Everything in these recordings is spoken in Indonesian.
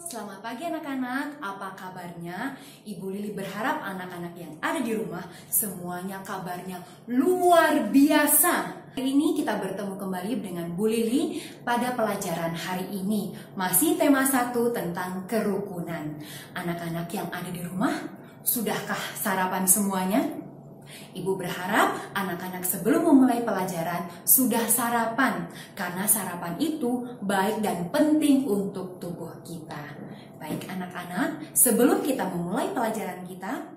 Selamat pagi anak-anak, apa kabarnya? Ibu Lili berharap anak-anak yang ada di rumah semuanya kabarnya luar biasa. Hari ini kita bertemu kembali dengan Bu Lili pada pelajaran hari ini. Masih tema 1 tentang kerukunan. Anak-anak yang ada di rumah, sudahkah sarapan semuanya? Ibu berharap anak-anak sebelum memulai pelajaran sudah sarapan, karena sarapan itu baik dan penting untuk tubuh kita. Baik anak-anak, sebelum kita memulai pelajaran kita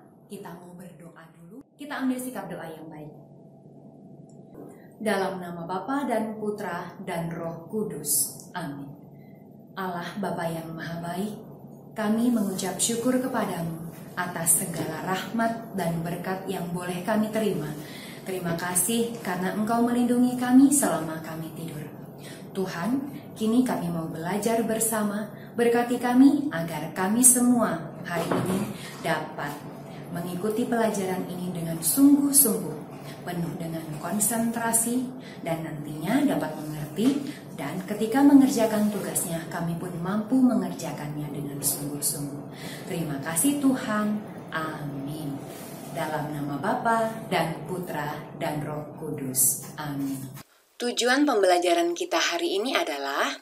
mau berdoa dulu. Kita ambil sikap doa yang baik. Dalam nama Bapa dan Putra dan Roh Kudus. Amin. Allah Bapa yang Maha Baik, kami mengucap syukur kepadamu atas segala rahmat dan berkat yang boleh kami terima. Terima kasih karena Engkau melindungi kami selama kami tidur. Tuhan, kini kami mau belajar bersama. Berkati kami agar kami semua hari ini dapat mengikuti pelajaran ini dengan sungguh-sungguh, penuh dengan konsentrasi, dan nantinya dapat mengerti. Dan ketika mengerjakan tugasnya, kami pun mampu mengerjakannya dengan sungguh-sungguh. Terima kasih Tuhan. Amin. Dalam nama Bapa dan Putra dan Roh Kudus. Amin. Tujuan pembelajaran kita hari ini adalah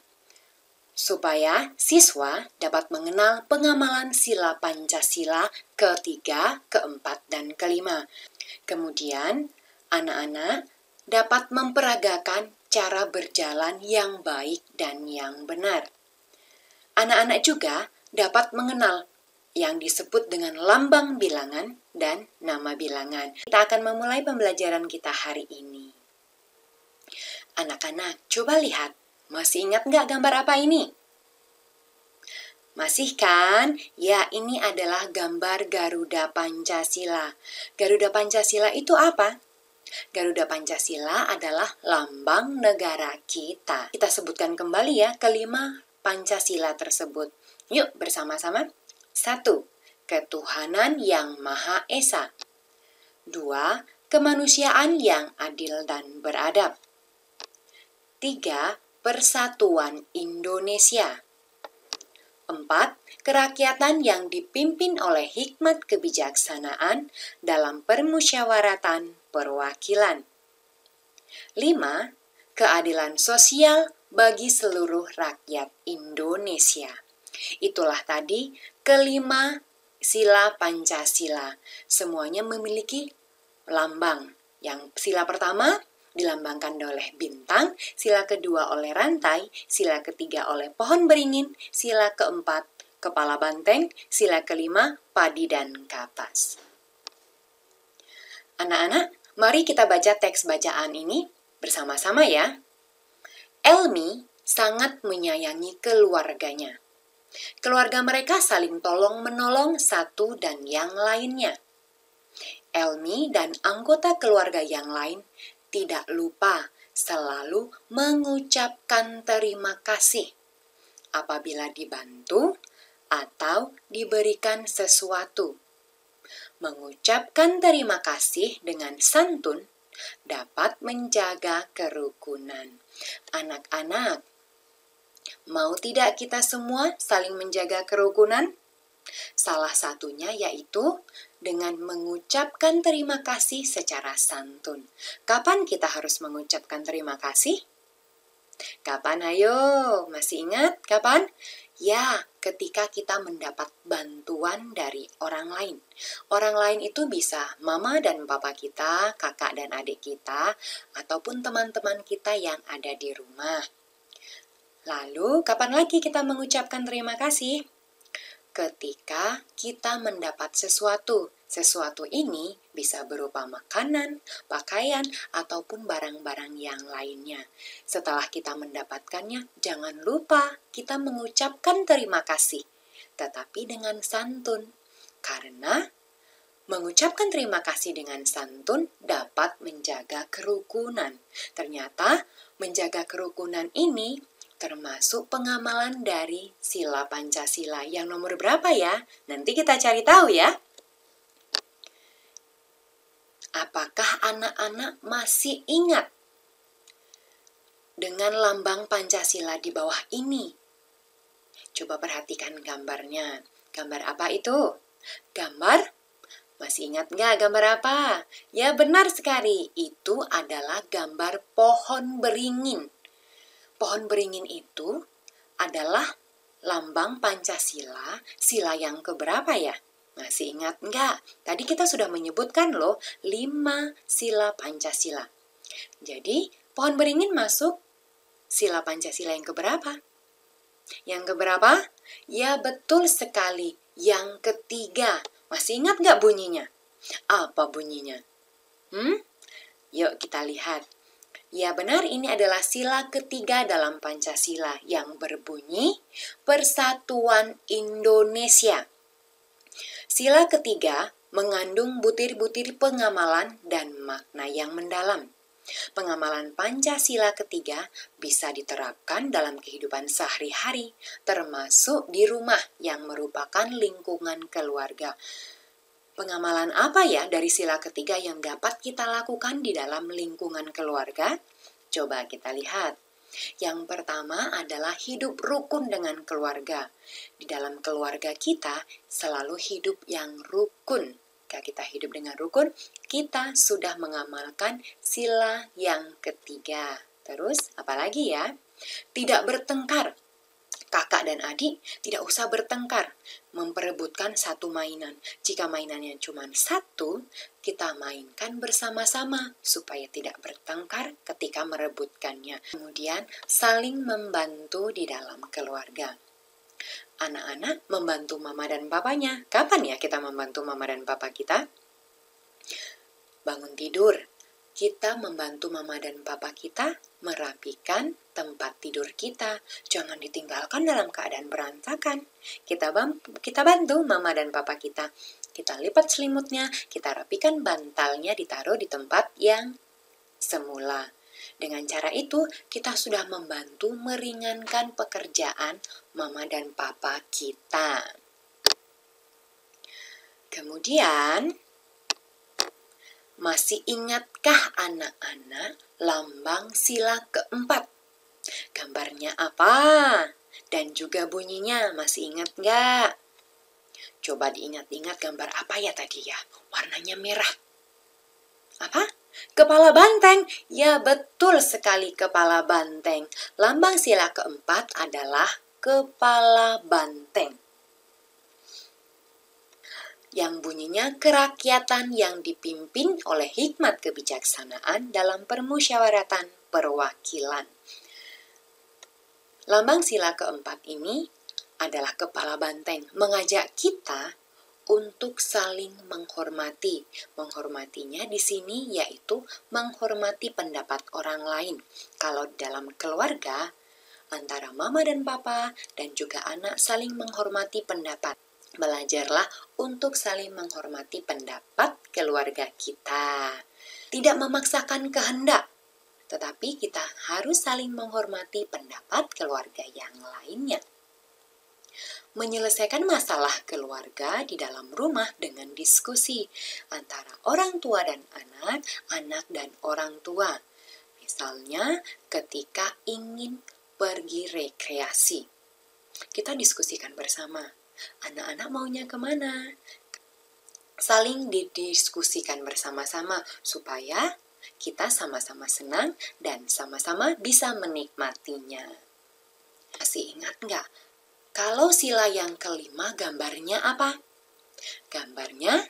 supaya siswa dapat mengenal pengamalan sila Pancasila ketiga, keempat, dan kelima. Kemudian, anak-anak dapat memperagakan cara berjalan yang baik dan yang benar. Anak-anak juga dapat mengenal yang disebut dengan lambang bilangan dan nama bilangan. Kita akan memulai pembelajaran kita hari ini. Anak-anak, coba lihat. Masih ingat nggak gambar apa ini? Masih kan? Ya, ini adalah gambar Garuda Pancasila. Garuda Pancasila itu apa? Garuda Pancasila adalah lambang negara kita. Kita sebutkan kembali ya kelima Pancasila tersebut. Yuk bersama-sama. 1. Ketuhanan yang Maha Esa. 2. Kemanusiaan yang adil dan beradab. 3. Persatuan Indonesia. 4. Kerakyatan yang dipimpin oleh hikmat kebijaksanaan dalam permusyawaratan perwakilan. 5. Keadilan sosial bagi seluruh rakyat Indonesia. Itulah tadi kelima sila Pancasila. Semuanya memiliki lambang. Yang sila pertama dilambangkan oleh bintang, sila kedua oleh rantai, sila ketiga oleh pohon beringin, sila keempat kepala banteng, sila kelima padi dan kapas. Anak-anak, mari kita baca teks bacaan ini bersama-sama ya. Elmi sangat menyayangi keluarganya. Keluarga mereka saling tolong-menolong satu dan yang lainnya. Elmi dan anggota keluarga yang lain tidak lupa selalu mengucapkan terima kasih apabila dibantu atau diberikan sesuatu. Mengucapkan terima kasih dengan santun dapat menjaga kerukunan. Anak-anak, mau tidak kita semua saling menjaga kerukunan? Salah satunya yaitu dengan mengucapkan terima kasih secara santun. Kapan kita harus mengucapkan terima kasih? Kapan ayo? Masih ingat kapan? Ya, ketika kita mendapat bantuan dari orang lain. Orang lain itu bisa mama dan papa kita, kakak dan adik kita, ataupun teman-teman kita yang ada di rumah. Lalu, kapan lagi kita mengucapkan terima kasih? Ketika kita mendapat sesuatu. Sesuatu ini bisa berupa makanan, pakaian, ataupun barang-barang yang lainnya. Setelah kita mendapatkannya, jangan lupa kita mengucapkan terima kasih, tetapi dengan santun. Karena mengucapkan terima kasih dengan santun dapat menjaga kerukunan. Ternyata menjaga kerukunan ini termasuk pengamalan dari sila Pancasila. Yang nomor berapa ya? Nanti kita cari tahu ya. Apakah anak-anak masih ingat dengan lambang Pancasila di bawah ini? Coba perhatikan gambarnya. Gambar apa itu? Gambar? Masih ingat nggak gambar apa? Ya benar sekali, itu adalah gambar pohon beringin. Pohon beringin itu adalah lambang Pancasila, sila yang keberapa ya? Masih ingat nggak? Tadi kita sudah menyebutkan loh 5 sila Pancasila. Jadi pohon beringin masuk sila Pancasila yang keberapa? Yang keberapa? Ya betul sekali, yang ketiga. Masih ingat nggak bunyinya? Apa bunyinya? Yuk kita lihat. Ya benar, ini adalah sila ketiga dalam Pancasila yang berbunyi Persatuan Indonesia. Sila ketiga mengandung butir-butir pengamalan dan makna yang mendalam. Pengamalan Pancasila ketiga bisa diterapkan dalam kehidupan sehari-hari, termasuk di rumah yang merupakan lingkungan keluarga. Pengamalan apa ya dari sila ketiga yang dapat kita lakukan di dalam lingkungan keluarga? Coba kita lihat. Yang pertama adalah hidup rukun dengan keluarga. Di dalam keluarga kita selalu hidup yang rukun. Jika kita hidup dengan rukun, kita sudah mengamalkan sila yang ketiga. Terus, apalagi ya? Tidak bertengkar. Kakak dan adik tidak usah bertengkar, memperebutkan satu mainan. Jika mainannya cuma satu, kita mainkan bersama-sama supaya tidak bertengkar ketika merebutkannya. Kemudian saling membantu di dalam keluarga. Anak-anak membantu mama dan papanya. Kapan ya kita membantu mama dan papa kita? Bangun tidur. Kita membantu mama dan papa kita merapikan tempat tidur kita. Jangan ditinggalkan dalam keadaan berantakan. Kita bantu mama dan papa kita. Kita lipat selimutnya, kita rapikan bantalnya, ditaruh di tempat yang semula. Dengan cara itu, kita sudah membantu meringankan pekerjaan mama dan papa kita. Kemudian, masih ingatkah anak-anak lambang sila keempat? Gambarnya apa? Dan juga bunyinya, masih ingat nggak? Coba diingat-ingat gambar apa ya tadi ya? Warnanya merah. Apa? Kepala banteng. Ya betul sekali, kepala banteng. Lambang sila keempat adalah kepala banteng. Yang bunyinya kerakyatan yang dipimpin oleh hikmat kebijaksanaan dalam permusyawaratan perwakilan. Lambang sila keempat ini adalah kepala banteng, mengajak kita untuk saling menghormati. Menghormatinya di sini yaitu menghormati pendapat orang lain. Kalau dalam keluarga, antara mama dan papa dan juga anak saling menghormati pendapat. Belajarlah untuk saling menghormati pendapat keluarga kita. Tidak memaksakan kehendak, tetapi kita harus saling menghormati pendapat keluarga yang lainnya. Menyelesaikan masalah keluarga di dalam rumah dengan diskusi antara orang tua dan anak, anak dan orang tua. Misalnya ketika ingin pergi rekreasi, kita diskusikan bersama. Anak-anak maunya kemana? Saling didiskusikan bersama-sama supaya kita sama-sama senang dan sama-sama bisa menikmatinya. Masih ingat nggak? Kalau sila yang kelima gambarnya apa? Gambarnya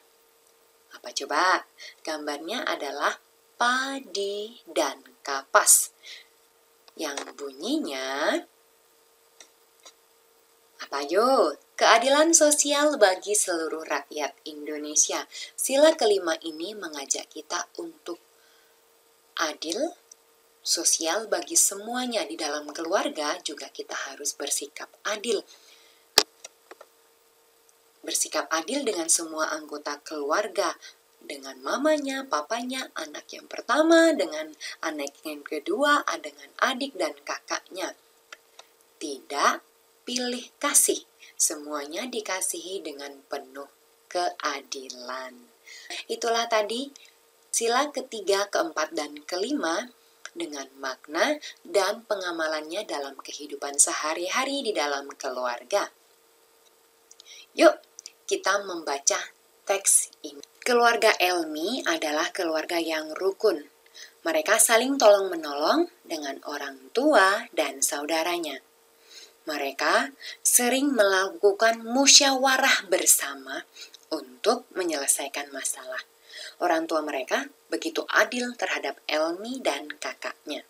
apa coba? Gambarnya adalah padi dan kapas. Yang bunyinya apa yuk? Keadilan sosial bagi seluruh rakyat Indonesia. Sila kelima ini mengajak kita untuk adil, sosial bagi semuanya. Di dalam keluarga juga kita harus bersikap adil. Bersikap adil dengan semua anggota keluarga. Dengan mamanya, papanya, anak yang pertama, dengan anak yang kedua, dengan adik dan kakaknya. Tidak pilih kasih. Semuanya dikasihi dengan penuh keadilan. Itulah tadi sila ketiga, keempat, dan kelima dengan makna dan pengamalannya dalam kehidupan sehari-hari di dalam keluarga. Yuk, kita membaca teks ini. Keluarga Elmi adalah keluarga yang rukun. Mereka saling tolong-menolong dengan orang tua dan saudaranya. Mereka sering melakukan musyawarah bersama untuk menyelesaikan masalah. Orang tua mereka begitu adil terhadap Elmi dan kakaknya.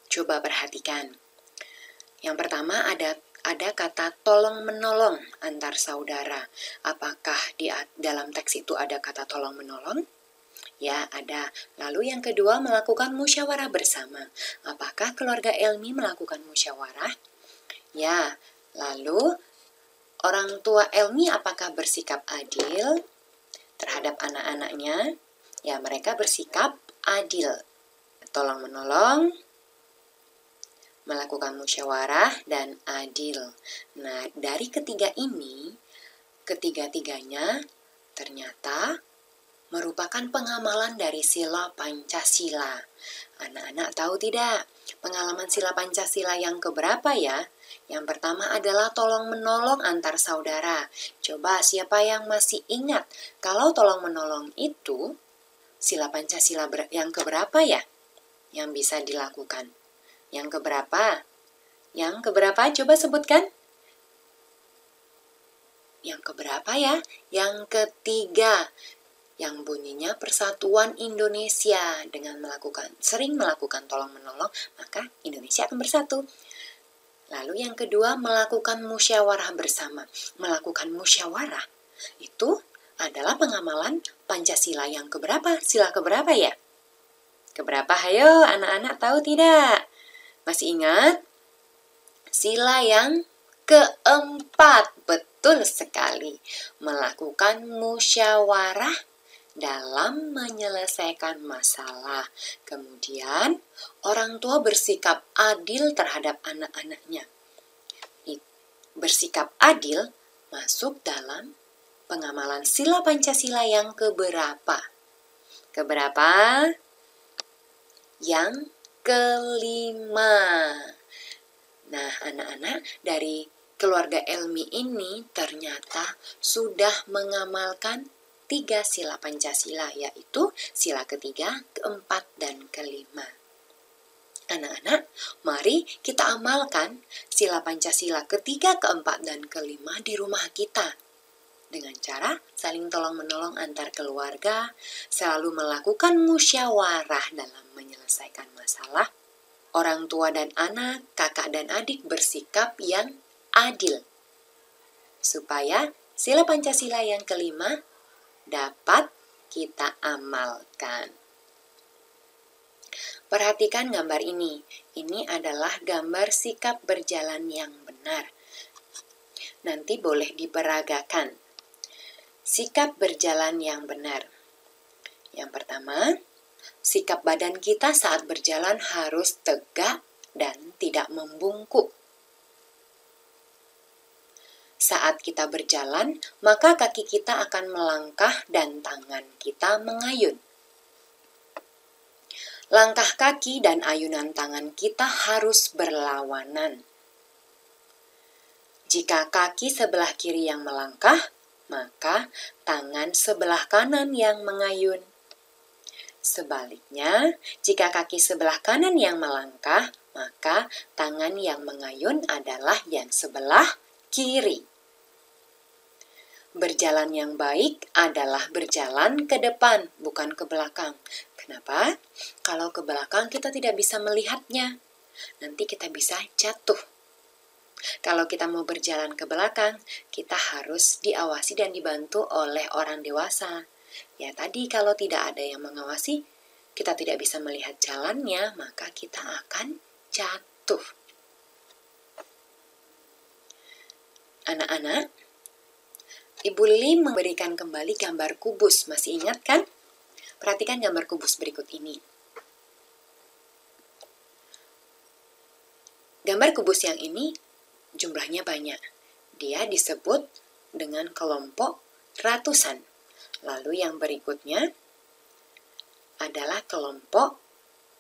Coba perhatikan. Yang pertama ada kata tolong-menolong antar saudara. Apakah di dalam teks itu ada kata tolong-menolong? Ya, ada. Lalu yang kedua melakukan musyawarah bersama. Apakah keluarga Elmi melakukan musyawarah? Ya, lalu orang tua Elmi apakah bersikap adil terhadap anak-anaknya? Ya, mereka bersikap adil. Tolong-menolong, melakukan musyawarah, dan adil. Nah, dari ketiga-tiganya ternyata merupakan pengamalan dari sila Pancasila. Anak-anak tahu tidak, pengalaman sila Pancasila yang keberapa ya? Yang pertama adalah tolong-menolong antar saudara. Coba siapa yang masih ingat kalau tolong-menolong itu sila Pancasila yang keberapa ya? Yang bisa dilakukan. Yang keberapa? Yang keberapa? Coba sebutkan. Yang keberapa ya? Yang ketiga. Yang bunyinya Persatuan Indonesia. Dengan sering melakukan tolong-menolong, maka Indonesia akan bersatu. Lalu yang kedua, melakukan musyawarah bersama. Melakukan musyawarah itu adalah pengamalan Pancasila yang keberapa? Sila keberapa ya? Keberapa? Hayo, anak-anak tahu tidak? Masih ingat? Sila yang keempat. Betul sekali. Melakukan musyawarah dalam menyelesaikan masalah. Kemudian, orang tua bersikap adil terhadap anak-anaknya. Bersikap adil masuk dalam pengamalan sila Pancasila yang keberapa? Keberapa? Yang kelima. Nah, anak-anak, dari keluarga Elmi ini ternyata sudah mengamalkan 3 sila Pancasila, yaitu sila ketiga, keempat, dan kelima. Anak-anak, mari kita amalkan sila Pancasila ketiga, keempat, dan kelima di rumah kita. Dengan cara saling tolong-menolong antar keluarga, selalu melakukan musyawarah dalam menyelesaikan masalah. Orang tua dan anak, kakak dan adik bersikap yang adil. Supaya sila Pancasila yang kelima dapat kita amalkan. Perhatikan gambar ini. Ini adalah gambar sikap berjalan yang benar. Nanti boleh diperagakan. Sikap berjalan yang benar. Yang pertama, sikap badan kita saat berjalan harus tegak dan tidak membungkuk. Saat kita berjalan, maka kaki kita akan melangkah dan tangan kita mengayun. Langkah kaki dan ayunan tangan kita harus berlawanan. Jika kaki sebelah kiri yang melangkah, maka tangan sebelah kanan yang mengayun. Sebaliknya, jika kaki sebelah kanan yang melangkah, maka tangan yang mengayun adalah yang sebelah kiri. Berjalan yang baik adalah berjalan ke depan, bukan ke belakang. Kenapa? Kalau ke belakang kita tidak bisa melihatnya. Nanti kita bisa jatuh. Kalau kita mau berjalan ke belakang, kita harus diawasi dan dibantu oleh orang dewasa. Ya tadi kalau tidak ada yang mengawasi, kita tidak bisa melihat jalannya, maka kita akan jatuh. Anak-anak, Ibu Lili memberikan kembali gambar kubus. Masih ingat kan? Perhatikan gambar kubus berikut ini. Gambar kubus yang ini jumlahnya banyak. Dia disebut dengan kelompok ratusan. Lalu yang berikutnya adalah kelompok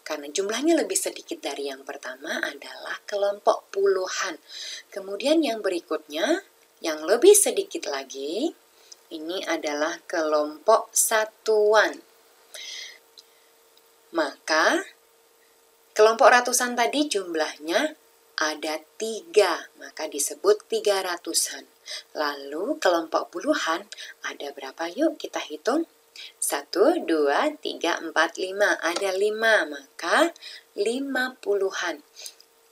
Karena jumlahnya lebih sedikit dari yang pertama adalah kelompok puluhan. Kemudian yang berikutnya, yang lebih sedikit lagi, ini adalah kelompok satuan. Maka kelompok ratusan tadi jumlahnya ada 3, maka disebut 300-an. Lalu kelompok puluhan ada berapa? Yuk kita hitung. 1, 2, 3, 4, 5. Ada 5, maka 50-an.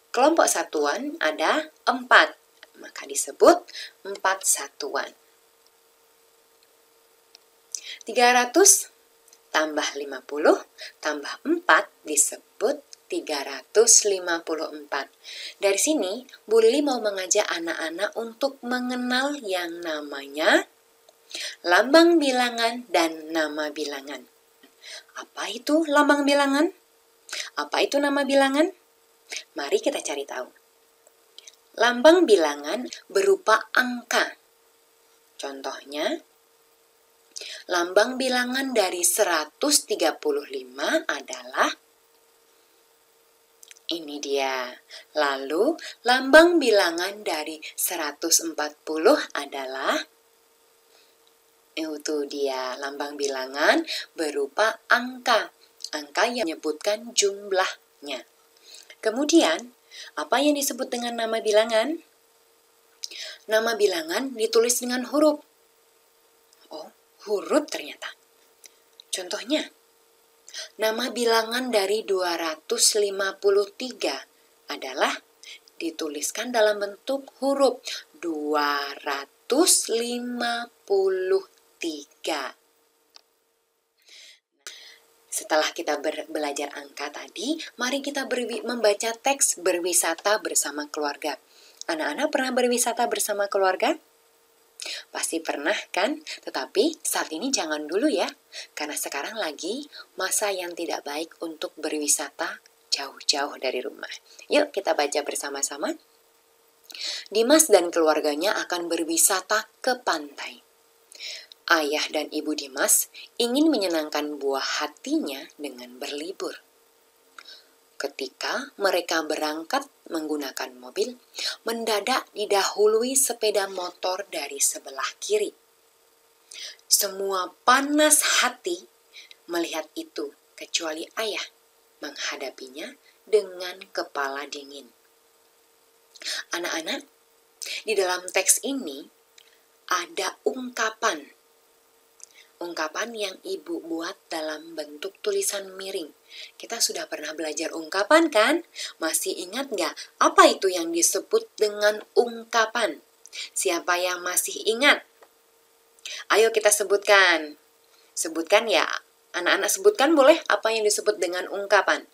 Kelompok satuan ada 4, maka disebut 4 satuan. 300 tambah 50 tambah 4 disebut 354. Dari sini, Bu Lili mau mengajak anak-anak untuk mengenal yang namanya lambang bilangan dan nama bilangan. Apa itu lambang bilangan? Apa itu nama bilangan? Mari kita cari tahu. Lambang bilangan berupa angka. Contohnya, lambang bilangan dari 135 adalah ini dia. Lalu, lambang bilangan dari 140 adalah itu dia, lambang bilangan berupa angka. Angka yang menyebutkan jumlahnya. Kemudian, apa yang disebut dengan nama bilangan? Nama bilangan ditulis dengan huruf. Oh, huruf ternyata. Contohnya, nama bilangan dari 253 adalah dituliskan dalam bentuk huruf 253. Setelah kita belajar angka tadi, mari kita membaca teks berwisata bersama keluarga. Anak-anak pernah berwisata bersama keluarga? Pasti pernah kan? Tetapi saat ini jangan dulu ya, karena sekarang lagi masa yang tidak baik untuk berwisata jauh-jauh dari rumah. Yuk kita baca bersama-sama. Dimas dan keluarganya akan berwisata ke pantai. Ayah dan ibu Dimas ingin menyenangkan buah hatinya dengan berlibur. Ketika mereka berangkat menggunakan mobil, mendadak didahului sepeda motor dari sebelah kiri. Semua panas hati melihat itu, kecuali ayah menghadapinya dengan kepala dingin. Anak-anak, di dalam teks ini ada ungkapan yang ibu buat dalam bentuk tulisan miring. Kita sudah pernah belajar ungkapan kan? Masih ingat nggak apa itu yang disebut dengan ungkapan? Siapa yang masih ingat? Ayo kita sebutkan. Sebutkan ya, anak-anak sebutkan boleh apa yang disebut dengan ungkapan.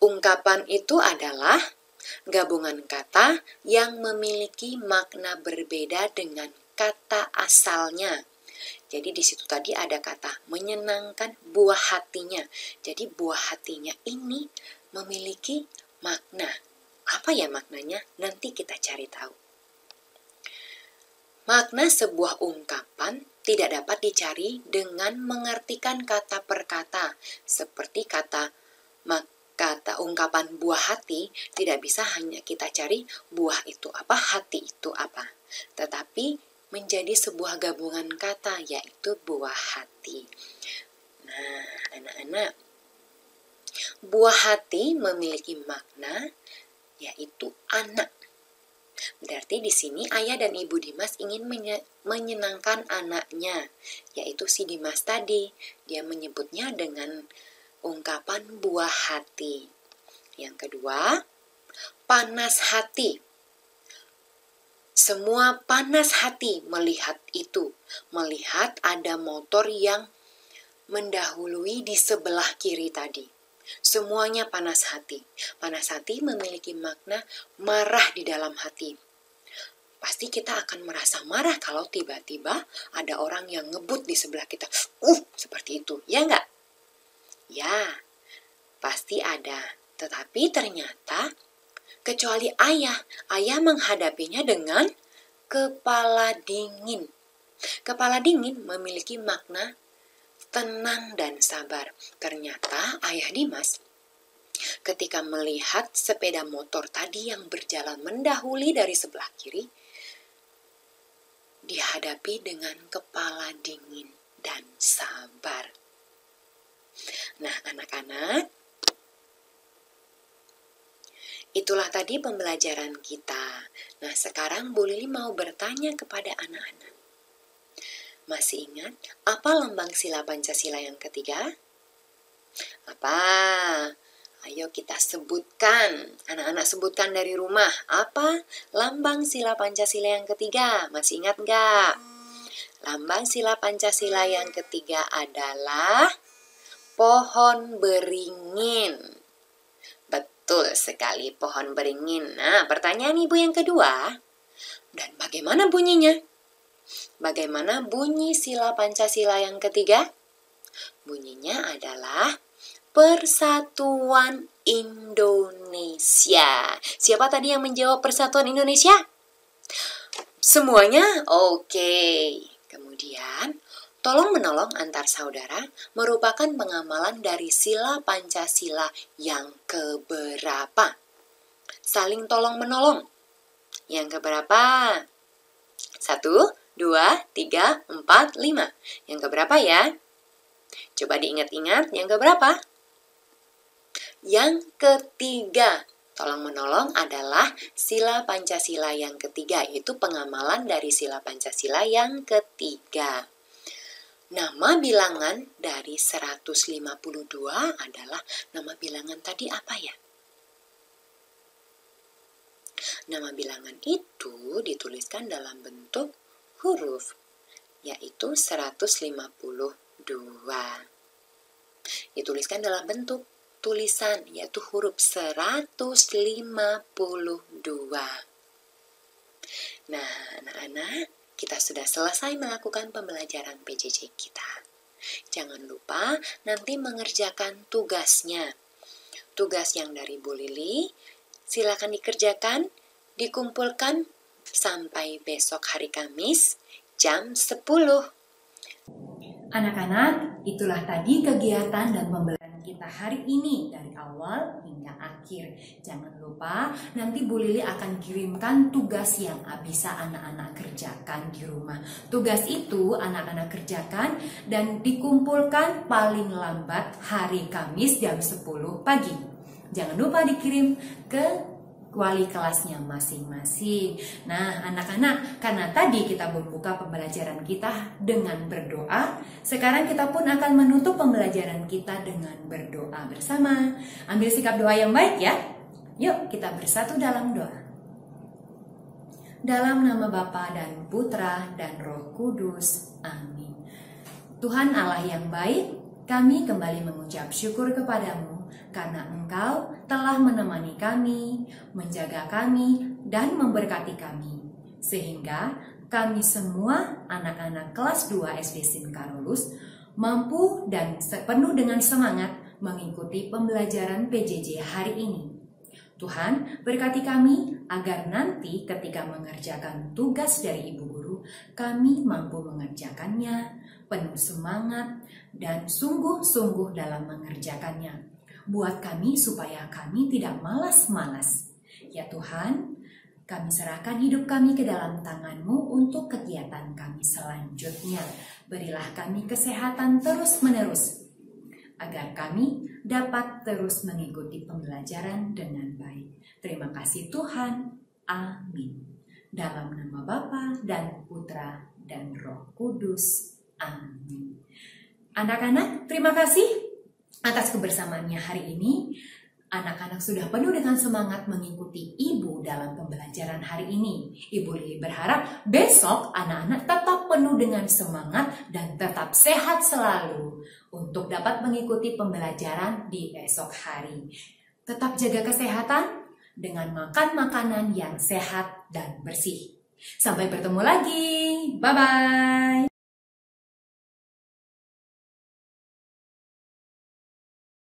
Ungkapan itu adalah gabungan kata yang memiliki makna berbeda dengan kata asalnya. Jadi di situ tadi ada kata menyenangkan buah hatinya. Jadi buah hatinya ini memiliki makna. Apa ya maknanya? Nanti kita cari tahu. Makna sebuah ungkapan tidak dapat dicari dengan mengartikan kata per kata. Seperti kata ungkapan buah hati tidak bisa hanya kita cari buah itu apa, hati itu apa. Tetapi menjadi sebuah gabungan kata, yaitu buah hati. Nah, anak-anak, buah hati memiliki makna, yaitu anak. Berarti di sini ayah dan ibu Dimas ingin menyenangkan anaknya, yaitu si Dimas tadi. Dia menyebutnya dengan ungkapan buah hati. Yang kedua, panas hati. Semua panas hati melihat itu, melihat ada motor yang mendahului di sebelah kiri tadi. Semuanya panas hati. Panas hati memiliki makna marah di dalam hati. Pasti kita akan merasa marah kalau tiba-tiba ada orang yang ngebut di sebelah kita. Seperti itu, ya enggak? Ya, pasti ada. Tetapi ternyata kecuali ayah menghadapinya dengan kepala dingin. Kepala dingin memiliki makna tenang dan sabar. Ternyata ayah Dimas ketika melihat sepeda motor tadi yang berjalan mendahului dari sebelah kiri, dihadapi dengan kepala dingin dan sabar. Nah, anak-anak, itulah tadi pembelajaran kita. Nah, sekarang Bu Lili mau bertanya kepada anak-anak. Masih ingat apa lambang sila Pancasila yang ketiga? Apa? Ayo kita sebutkan. Anak-anak sebutkan dari rumah. Apa lambang sila Pancasila yang ketiga? Masih ingat nggak? Lambang sila Pancasila yang ketiga adalah pohon beringin. Betul sekali, pohon beringin. Nah, pertanyaan Ibu yang kedua. Dan bagaimana bunyinya? Bagaimana bunyi sila Pancasila yang ketiga? Bunyinya adalah Persatuan Indonesia. Siapa tadi yang menjawab Persatuan Indonesia? Semuanya? Oke. Kemudian, tolong-menolong antar saudara merupakan pengamalan dari sila Pancasila yang keberapa? Saling tolong-menolong. Yang keberapa? 1, 2, 3, 4, 5. Yang keberapa ya? Coba diingat-ingat, yang keberapa? Yang ketiga. Tolong-menolong adalah sila Pancasila yang ketiga, yaitu pengamalan dari sila Pancasila yang ketiga. Nama bilangan dari 152 adalah nama bilangan tadi apa ya? Nama bilangan itu dituliskan dalam bentuk huruf, yaitu 152. Dituliskan dalam bentuk tulisan, yaitu huruf 152. Nah, anak-anak, kita sudah selesai melakukan pembelajaran PJJ kita. Jangan lupa nanti mengerjakan tugasnya. Tugas yang dari Bu Lili, silakan dikerjakan, dikumpulkan sampai besok hari Kamis jam 10. Anak-anak, itulah tadi kegiatan dan pembelajaran kita hari ini dari awal hingga akhir. Jangan lupa nanti Bu Lili akan kirimkan tugas yang bisa anak-anak kerjakan di rumah. Tugas itu anak-anak kerjakan dan dikumpulkan paling lambat hari Kamis jam 10 pagi. Jangan lupa dikirim ke wali kelasnya masing-masing. Nah, anak-anak, karena tadi kita membuka pembelajaran kita dengan berdoa, sekarang kita pun akan menutup pembelajaran kita dengan berdoa bersama. Ambil sikap doa yang baik ya. Yuk, kita bersatu dalam doa. Dalam nama Bapa dan Putra dan Roh Kudus. Amin. Tuhan Allah yang baik, kami kembali mengucap syukur kepadamu karena Engkau telah menemani kami, menjaga kami, dan memberkati kami. Sehingga kami semua anak-anak kelas 2 SD SIN Karolus mampu dan penuh dengan semangat mengikuti pembelajaran PJJ hari ini. Tuhan, berkati kami agar nanti ketika mengerjakan tugas dari Ibu Guru, kami mampu mengerjakannya, penuh semangat, dan sungguh-sungguh dalam mengerjakannya. Buat kami supaya kami tidak malas-malas. Ya Tuhan, kami serahkan hidup kami ke dalam tangan-Mu untuk kegiatan kami selanjutnya. Berilah kami kesehatan terus-menerus, agar kami dapat terus mengikuti pembelajaran dengan baik. Terima kasih Tuhan. Amin. Dalam nama Bapa dan Putra dan Roh Kudus. Amin. Anak-anak, terima kasih atas kebersamaannya hari ini. Anak-anak sudah penuh dengan semangat mengikuti Ibu dalam pembelajaran hari ini. Ibu Lili berharap besok anak-anak tetap penuh dengan semangat dan tetap sehat selalu untuk dapat mengikuti pembelajaran di esok hari. Tetap jaga kesehatan dengan makan makanan yang sehat dan bersih. Sampai bertemu lagi. Bye-bye.